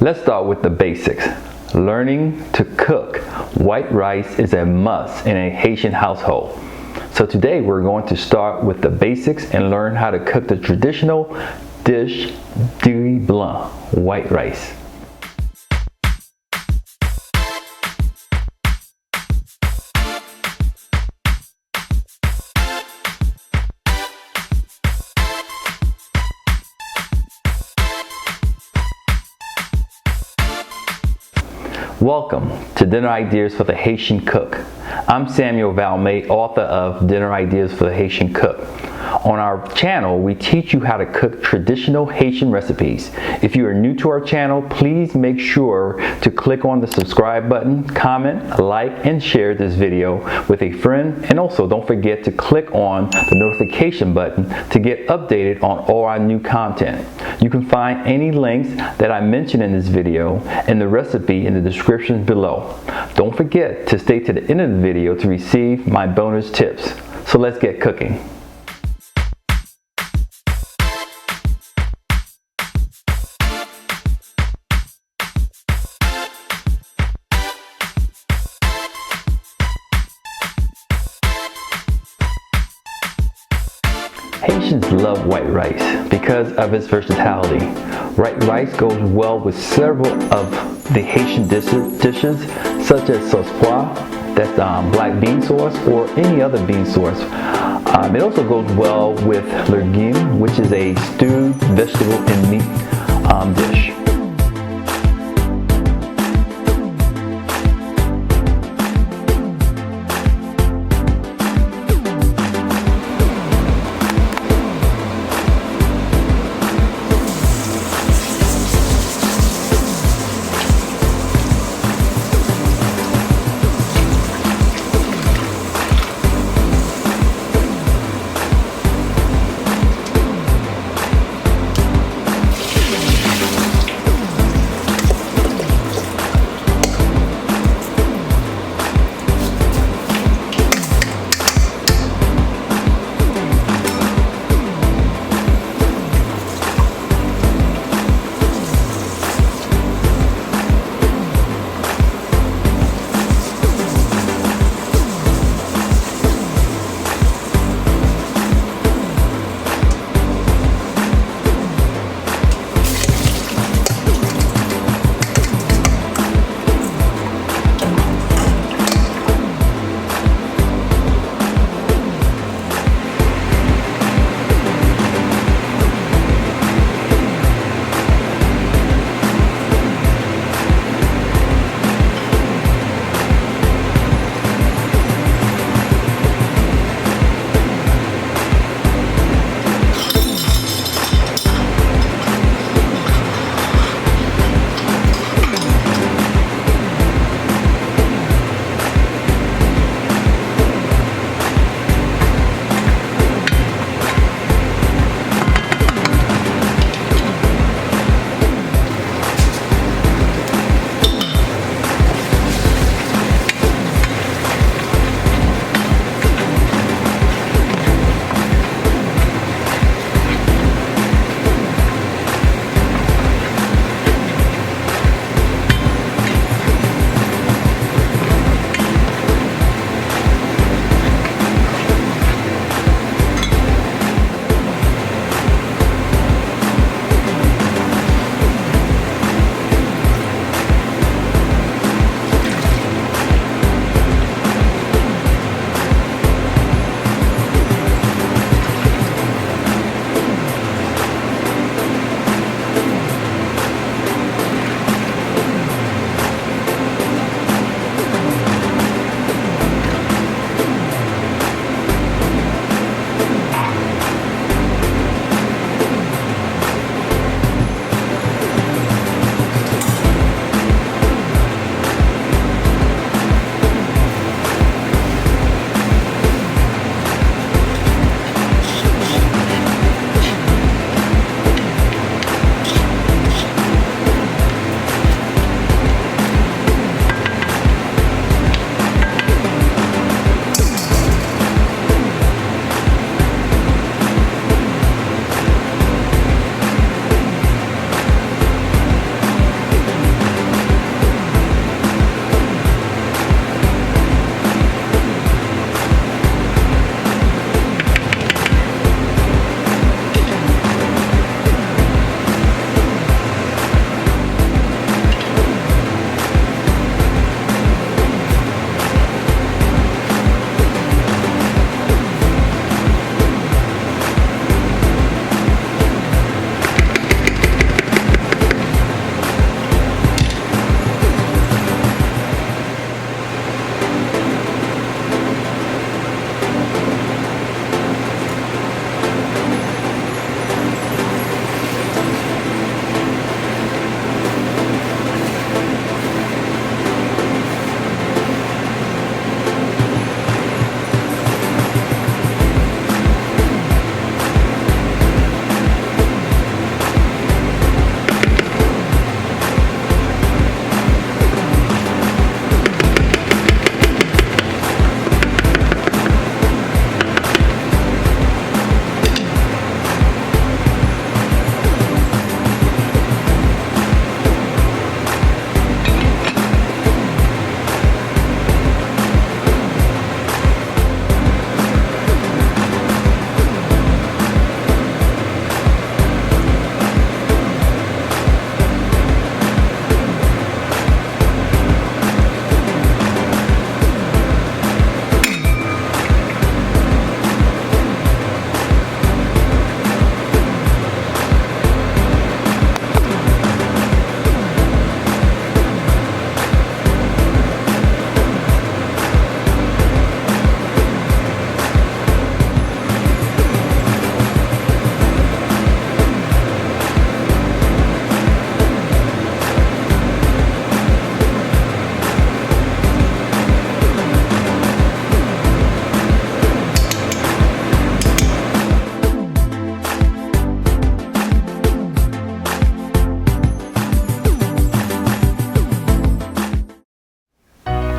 Let's start with the basics. Learning to cook white rice is a must in a Haitian household. So today we're going to start with the basics and learn how to cook the traditional dish, Diri Blan, white rice. Welcome to Dinner Ideas for the Haitian Cook. I'm Samuel Valmet, author of Dinner Ideas for the Haitian Cook. On our channel, we teach you how to cook traditional Haitian recipes. If you are new to our channel, please make sure to click on the subscribe button, comment, like, and share this video with a friend. And also don't forget to click on the notification button to get updated on all our new content. You can find any links that I mentioned in this video and the recipe in the description below. Don't forget to stay to the end of the video to receive my bonus tips. So let's get cooking. Haitians love white rice because of its versatility. White rice goes well with several of the Haitian dishes such as sauce pois, that's black bean sauce, or any other bean sauce. It also goes well with legume, which is a stewed vegetable and meat dish.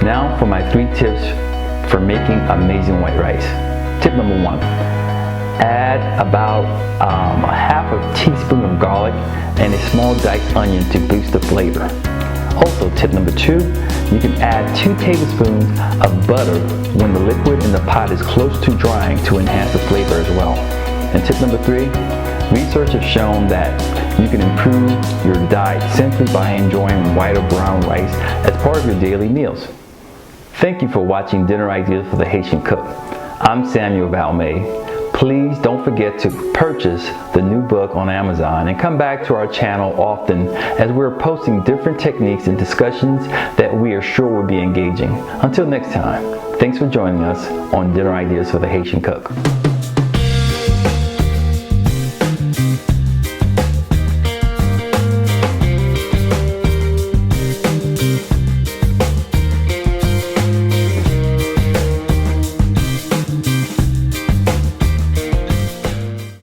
Now for my 3 tips for making amazing white rice. Tip number 1, add about a half a teaspoon of garlic and a small diced onion to boost the flavor. Also, tip number 2, you can add 2 tablespoons of butter when the liquid in the pot is close to drying to enhance the flavor as well. And tip number 3, research has shown that you can improve your diet simply by enjoying white or brown rice as part of your daily meals. Thank you for watching Dinner Ideas for the Haitian Cook. I'm Samuel Valmet. Please don't forget to purchase the new book on Amazon and come back to our channel often as we're posting different techniques and discussions that we are sure will be engaging. Until next time, thanks for joining us on Dinner Ideas for the Haitian Cook.